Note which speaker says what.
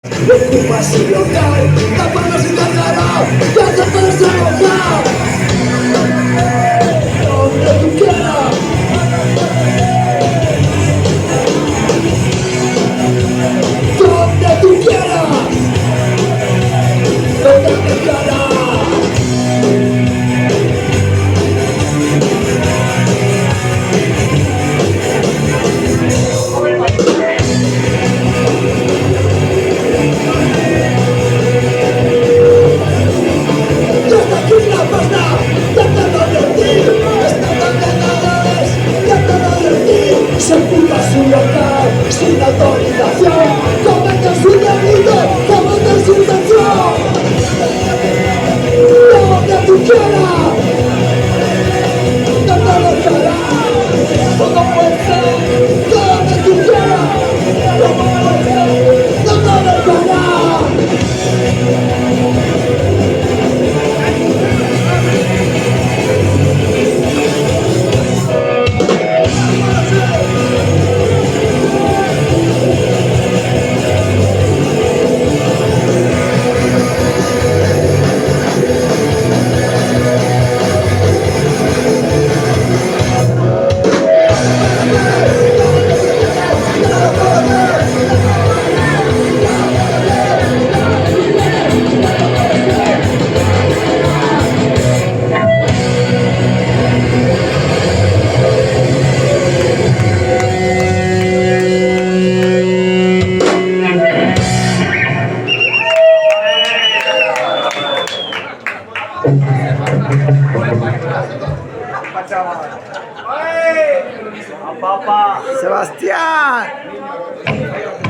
Speaker 1: Ocupa su local, tapando su cartera, ya te puedes ahogar. Donde tú quieras, donde tú quieras, donde tú quieras. Se ocupa su local sin autorización, comete su delito, comete su intención. Donde tú quieras, donde lo quieras, todo puede ser. Donde tú quieras, todo puede ser. Donde lo quieras.
Speaker 2: Sebastián.